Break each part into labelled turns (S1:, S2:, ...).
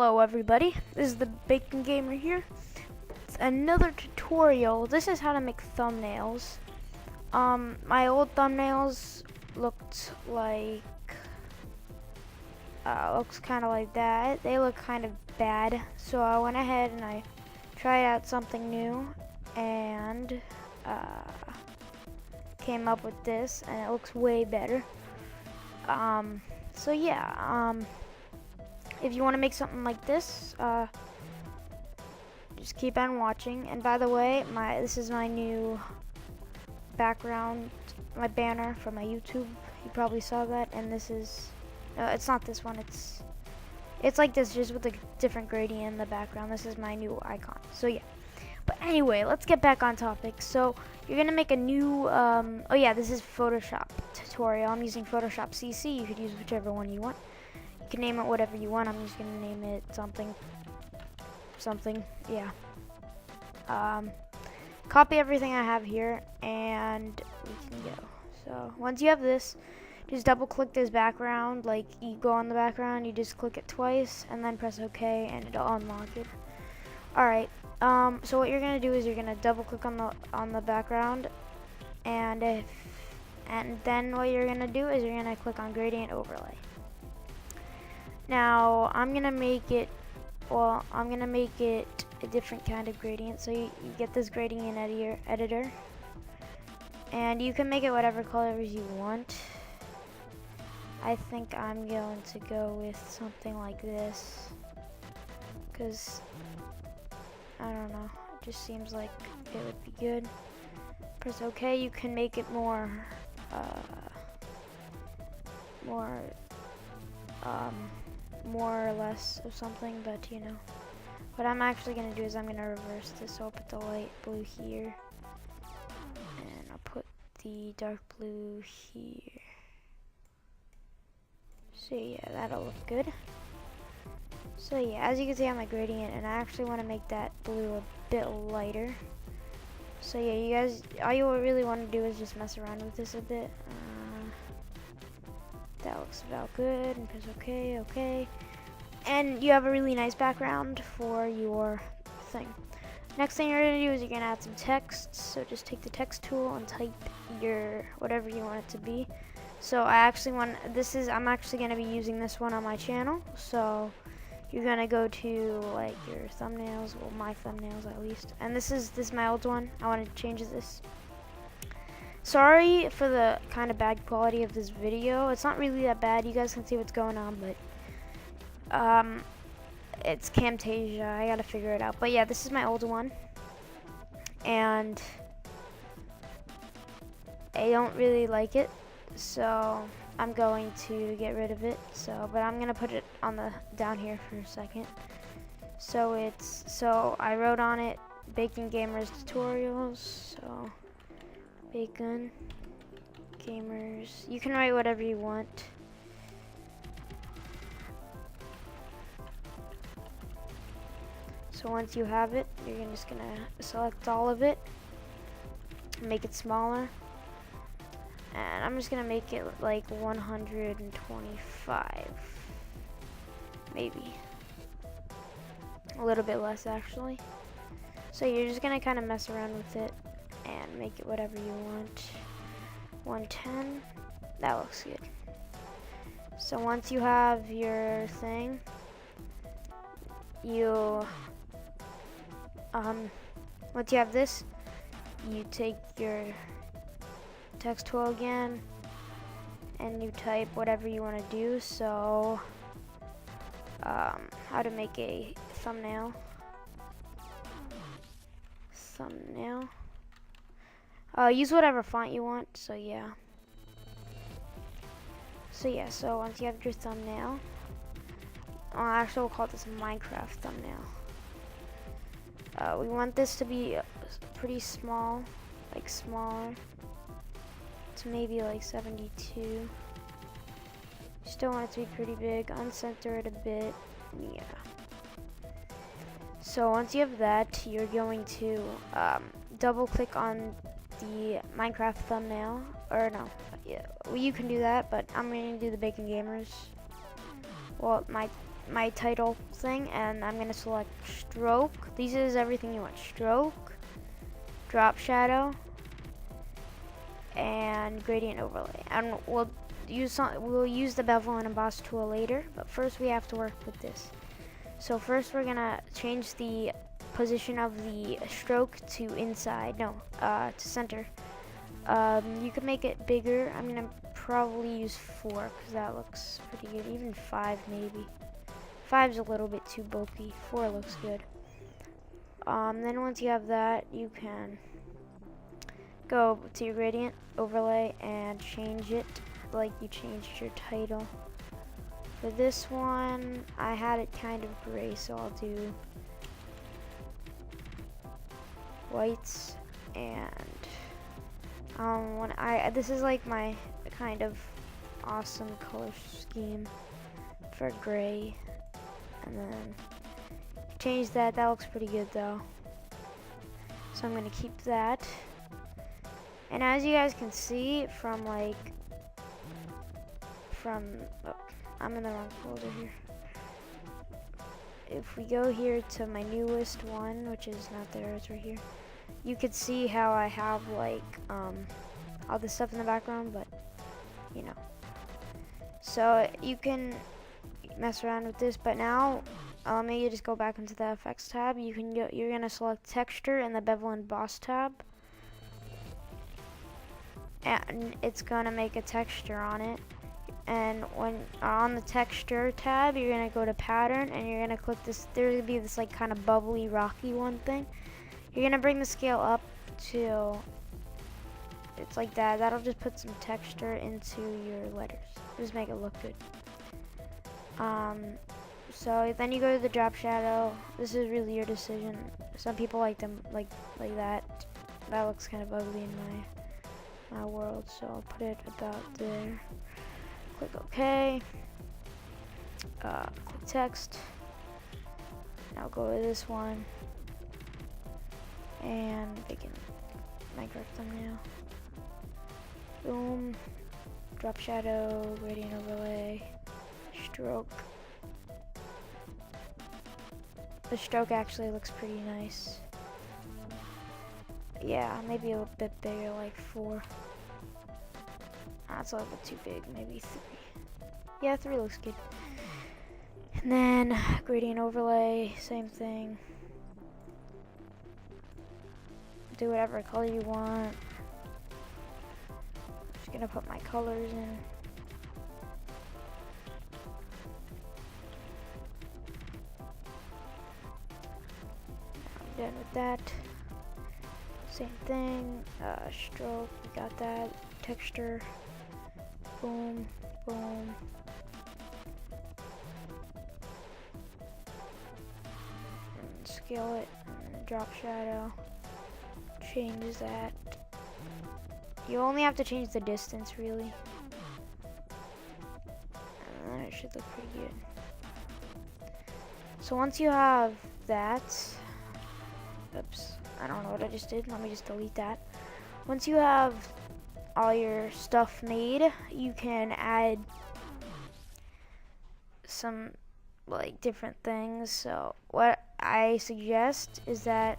S1: Hello everybody, this is the Bacon Gamer here. It's another tutorial. This is how to make thumbnails. My old thumbnails looked like, looks kind of like that. They look kind of bad, so I went ahead and I tried out something new and came up with this, and it looks way better. So yeah, if you want to make something like this, just keep on watching. And by the way, this is my new background, my banner for my YouTube. You probably saw that. And this is, it's not this one. It's like this, just with a different gradient in the background. This is my new icon. So yeah. But anyway, let's get back on topic. So you're gonna make a new. Oh yeah, this is Photoshop tutorial. I'm using Photoshop CC. You could use whichever one you want. You can name it whatever you want. I'm just gonna name it something, yeah. Copy everything I have here, and we can go. So once you have this, just double click this background. Like, you go on the background, you just click it twice, and then press OK, and it'll unlock it. All right. So what you're gonna do is you're gonna double click on the background, and then what you're gonna do is you're gonna click on gradient overlay. Now I'm gonna make it a different kind of gradient. So you get this gradient editor, and you can make it whatever colors you want. I think I'm going to go with something like this, because I don't know, it just seems like it would be good. Press OK. You can make it more or less of something, but you know. What I'm actually going to do is I'm going to reverse this. So I'll put the light blue here, and I'll put the dark blue here. So yeah, that'll look good. So yeah, as you can see, I'm a gradient, and I actually want to make that blue a bit lighter. So yeah, you guys, all you really want to do is just mess around with this a bit. That looks about good, and press OK, OK. And you have a really nice background for your thing. Next thing you're gonna do is you're gonna add some text. So just take the text tool and type your whatever you want it to be. So I'm actually gonna be using this one on my channel. So you're gonna go to like your thumbnails, well, my thumbnails at least. And this is my old one. I want to change this. Sorry for the kind of bad quality of this video. It's not really that bad. You guys can see what's going on, but it's Camtasia. I gotta figure it out. But yeah, this is my old one, and I don't really like it, so I'm going to get rid of it. But I'm gonna put it on down here for a second. So I wrote on it Bacon Gamers Tutorials. So Bacon Gamers. You can write whatever you want. So once you have it, you're just gonna select all of it, make it smaller, and I'm just gonna make it like 125, maybe a little bit less actually. So you're just gonna kind of mess around with it and make it whatever you want. 110, that looks good. So once you have your thing, once you have this, you take your text tool again, and you type whatever you want to do. So, how to make a thumbnail. Use whatever font you want. So yeah. So once you have your thumbnail, actually we'll call this a Minecraft thumbnail. We want this to be pretty small, like smaller. It's maybe like 72. You still want it to be pretty big. Uncenter it a bit. Yeah. So once you have that, you're going to double click on the Minecraft thumbnail. Or no, yeah, well, you can do that, but I'm going to do the Bacon Gamers. Well, my my title thing, and I'm gonna select stroke. This is everything you want: stroke, drop shadow, and gradient overlay. And we'll use the bevel and emboss tool later, but first we have to work with this. So first we're gonna change the position of the stroke to inside, to center. You can make it bigger. I'm gonna probably use 4 because that looks pretty good. Even 5 maybe. 5's a little bit too bulky. 4 looks good. Then once you have that, you can go to your gradient overlay and change it like you changed your title. For this one, I had it kind of gray, so I'll do whites, and this is like my kind of awesome color scheme for gray, and then change that. That looks pretty good though, so I'm gonna keep that. And as you guys can see from I'm in the wrong folder here. If we go here to my newest one, which is not there, it's right here, you could see how I have like all this stuff in the background, but you know. So you can mess around with this, but now maybe you just go back into the effects tab. You're gonna select texture in the bevel and emboss tab, and it's gonna make a texture on it. And when on the texture tab, you're gonna go to pattern, and you're gonna click this. There's gonna be this like kind of bubbly, rocky one thing. You're gonna bring the scale up to, it's like that. That'll just put some texture into your letters. Just make it look good. So then you go to the drop shadow. This is really your decision. Some people like them like that. That looks kind of ugly in my world, so I'll put it about there. Click OK. Click text. Now go to this one and make it Minecraft thumbnail. Boom. Drop shadow, gradient overlay, stroke. The stroke actually looks pretty nice. Yeah, maybe a little bit bigger, like 4. That's a little bit too big, maybe 3. Yeah, 3 looks good. And then gradient overlay, same thing. Do whatever color you want. Just gonna put my colors in. I'm done with that. Same thing. Stroke, we got that. Texture. Boom, boom. And scale it, and drop shadow. Change that. You only have to change the distance, really. And then it should look pretty good. So once you have that, oops, I don't know what I just did. Let me just delete that. Once you have all your stuff made, you can add some like different things. So what I suggest is that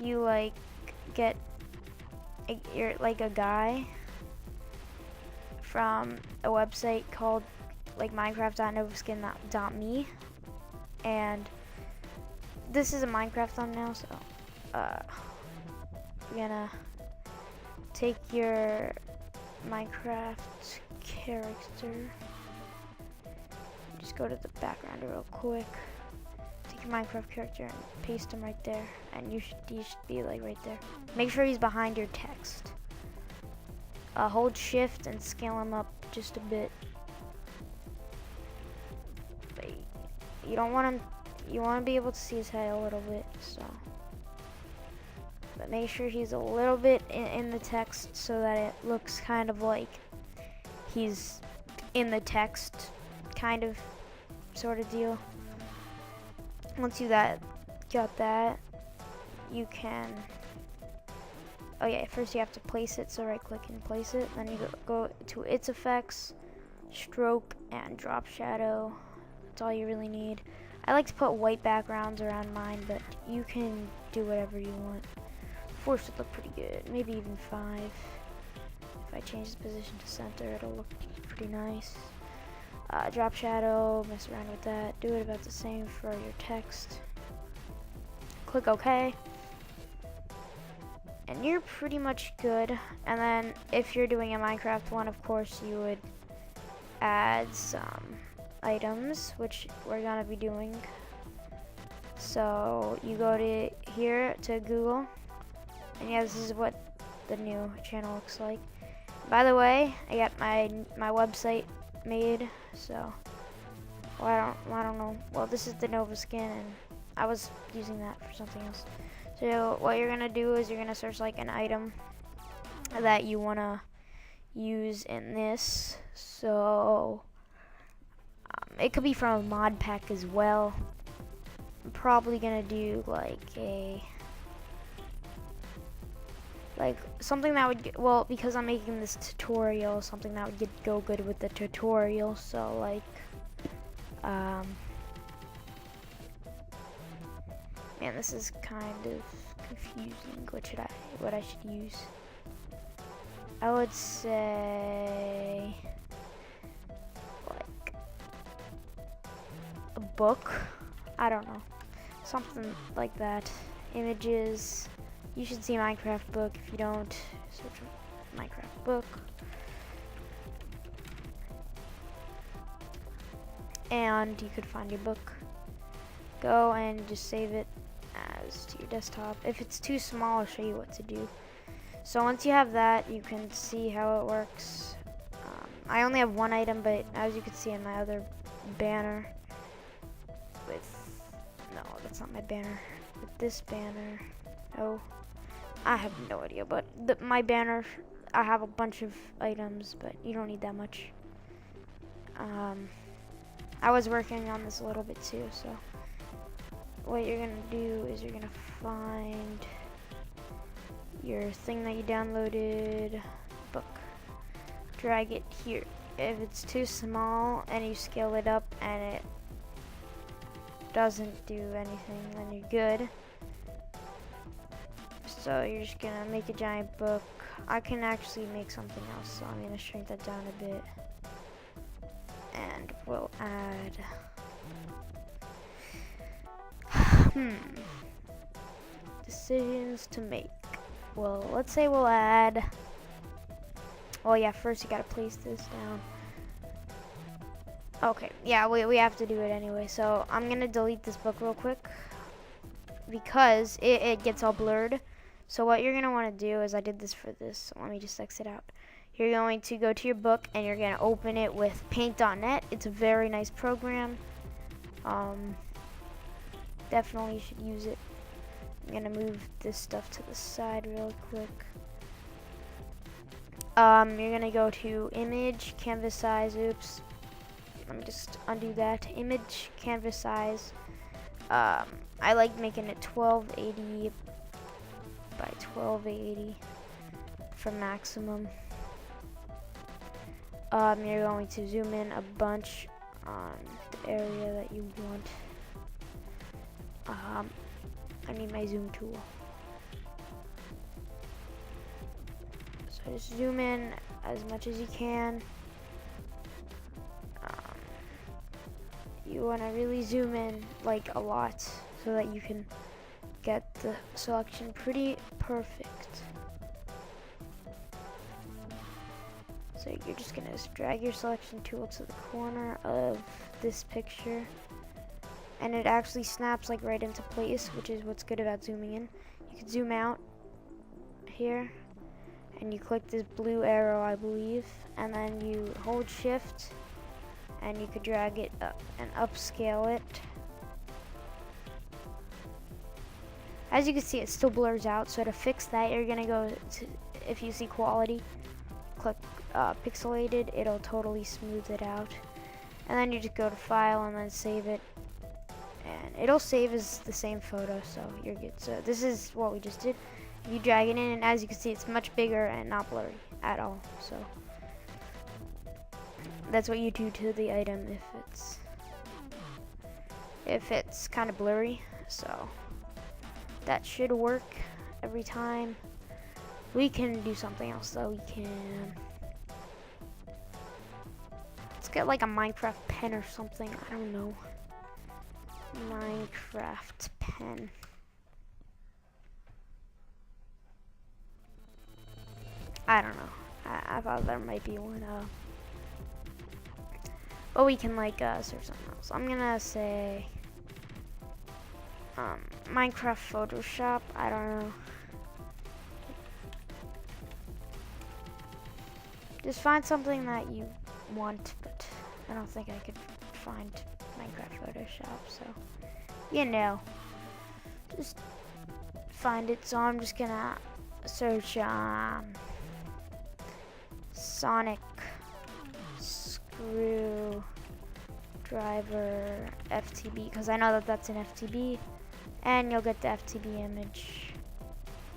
S1: you like get you're like a guy from a website called like minecraft.novaskin.me, and this is a Minecraft thumbnail, so we're gonna take your Minecraft character, just go to the background real quick, take your Minecraft character and paste him right there, and you should be like right there. Make sure he's behind your text. Hold shift and scale him up just a bit. But you don't want him, you want to be able to see his head a little bit, so. But make sure he's a little bit in the text so that it looks kind of like he's in the text, kind of, sort of deal. Once you got that, you can, oh yeah, first you have to place it, so right click and place it, then you go to its effects, stroke and drop shadow, That's all you really need. I like to put white backgrounds around mine, but you can do whatever you want. 4 should look pretty good, maybe even 5. If I change the position to center, it'll look pretty nice. Drop shadow, mess around with that. Do it about the same for your text. Click OK. And you're pretty much good. And then if you're doing a Minecraft one, of course, you would add some items, which we're gonna be doing. So you go to here to Google, and yeah, this is what the new channel looks like. By the way, I got my website made, so well, I don't know. Well, this is the Nova skin, and I was using that for something else. So what you're gonna do is you're gonna search like an item that you wanna use in this. So it could be from a mod pack as well. I'm probably gonna do like something that would get, well, because I'm making this tutorial, something that would go good with the tutorial. So like man, this is kind of confusing. What I should use? I would say like a book. I don't know, something like that. Images. You should see Minecraft book. If you don't, search for Minecraft book. And you could find your book. Go and just save it as to your desktop. If it's too small, I'll show you what to do. So once you have that, you can see how it works. I only have one item, but as you can see in my other banner, no, that's not my banner. With this banner, oh, I have no idea, but my banner, I have a bunch of items, but you don't need that much. I was working on this a little bit too, so what you're gonna do is you're gonna find your thing that you downloaded, book, drag it here. If it's too small and you scale it up and it doesn't do anything, then you're good. So you're just gonna make a giant book. I can actually make something else, so I'm gonna shrink that down a bit. And we'll add decisions to make. Well, let's say we'll add, well, yeah, first you gotta place this down. Okay, yeah, we have to do it anyway. So I'm gonna delete this book real quick because it gets all blurred. So what you're gonna wanna do is, I did this for this, so let me just exit out. You're going to go to your book and you're gonna open it with paint.net. It's a very nice program. Definitely you should use it. I'm gonna move this stuff to the side real quick. You're gonna go to image, canvas size, oops. Let me just undo that. Image, canvas size. I like making it 1280 by 1280 for maximum. You're going to zoom in a bunch on the area that you want. I need my zoom tool. So just zoom in as much as you can. You want to really zoom in like a lot so that you can get the selection pretty perfect. So you're just gonna drag your selection tool to the corner of this picture, and it actually snaps like right into place, which is what's good about zooming in. You can zoom out here and you click this blue arrow, I believe, and then you hold shift and you could drag it up and upscale it. As you can see, it still blurs out, so to fix that, you're gonna go to, if you see quality, click pixelated, it'll totally smooth it out. And then you just go to file and then save it. And it'll save as the same photo, so you're good. So this is what we just did. You drag it in, and as you can see, it's much bigger and not blurry at all. So that's what you do to the item if it's if it's kind of blurry. So that should work every time. We can do something else though. We can, let's get like a Minecraft pen or something. I don't know. Minecraft pen. I don't know. I thought there might be one. But we can like search something else. I'm gonna say Minecraft Photoshop. I don't know. Just find something that you want, but I don't think I could find Minecraft Photoshop, so you know, just find it. So I'm just gonna search Sonic screwdriver FTB, because I know that that's an FTB, and you'll get the FTB image.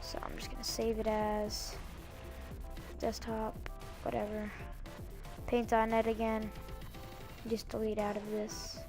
S1: So I'm just gonna save it as desktop, whatever. Paint.net again. Just delete out of this.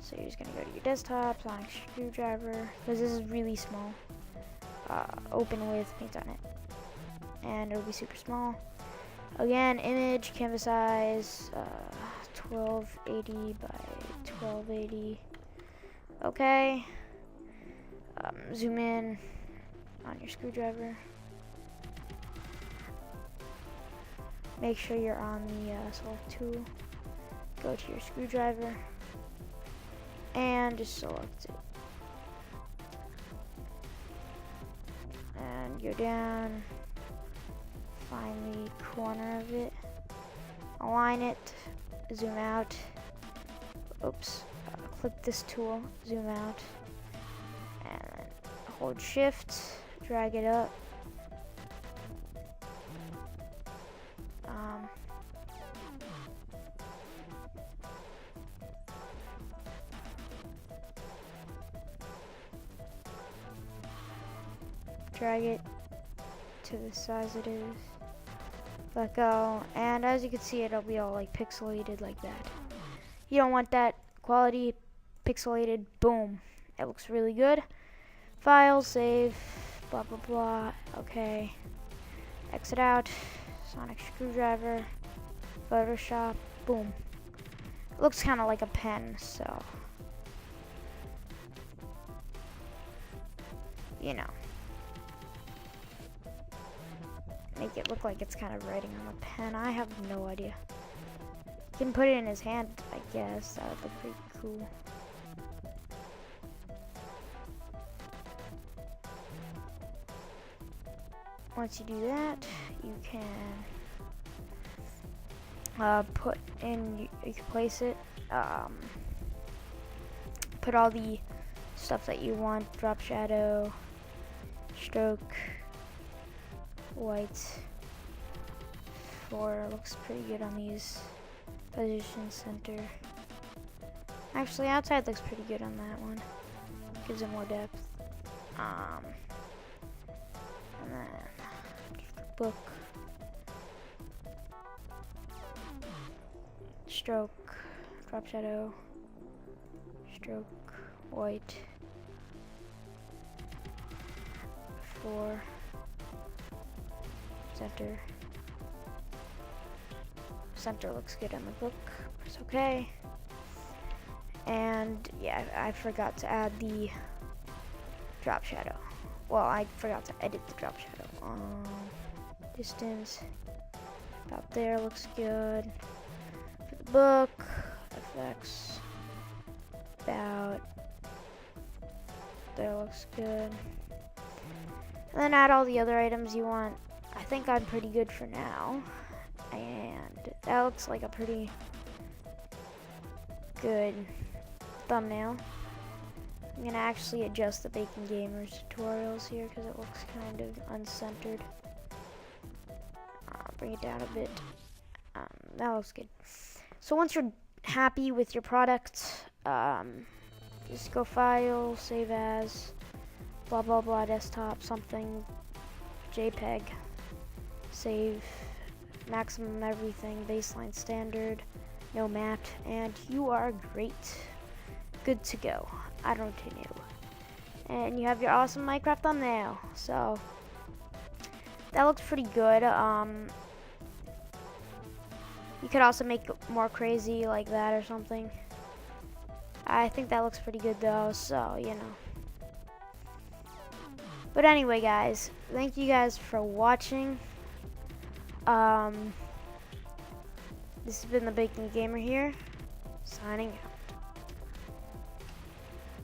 S1: So you're just gonna go to your desktop, Sonic screwdriver, because this is really small. Open with Paint.net, and it'll be super small. Again, image, canvas size, 1280 by 1280. Okay. Zoom in on your screwdriver. Make sure you're on the select tool. Go to your screwdriver and just select it. And go down, find the corner of it, align it, zoom out. Oops, click this tool, zoom out, and then hold shift, drag it up. Drag it to the size it is. Let go, and as you can see, it'll be all like pixelated like that. You don't want that quality, pixelated. Boom, it looks really good. File, save, blah blah blah. Okay, exit out. Sonic screwdriver, Photoshop. Boom. It looks kind of like a pen, so you know. Make it look like it's kind of writing on a pen. I have no idea. You can put it in his hand, I guess. That would look pretty cool. Once you do that, you can put in, you can place it, put all the stuff that you want, drop shadow, stroke, white, 4 looks pretty good on these. Position center. Actually, outside looks pretty good on that one. Gives it more depth. And then book, stroke, drop shadow, stroke, white, 4. Center. Center looks good on the book. Press OK. And yeah, I forgot to add the drop shadow. Well, I forgot to edit the drop shadow. Distance about there looks good. For the book, FX about there looks good. And then add all the other items you want. I think I'm pretty good for now, and that looks like a pretty good thumbnail. I'm gonna actually adjust the Bacon Gamers tutorials here because it looks kind of uncentered. Bring it down a bit. That looks good. So once you're happy with your product, just go File, Save As, blah blah blah, desktop, something, JPEG. Save, maximum everything, baseline standard, no matte, and you are great. good to go. I don't know. And you have your awesome Minecraft thumbnail. So that looks pretty good. You could also make it more crazy like that or something. I think that looks pretty good though, so you know. But anyway, guys, thank you guys for watching. This has been the Bacon Gamer here, signing out.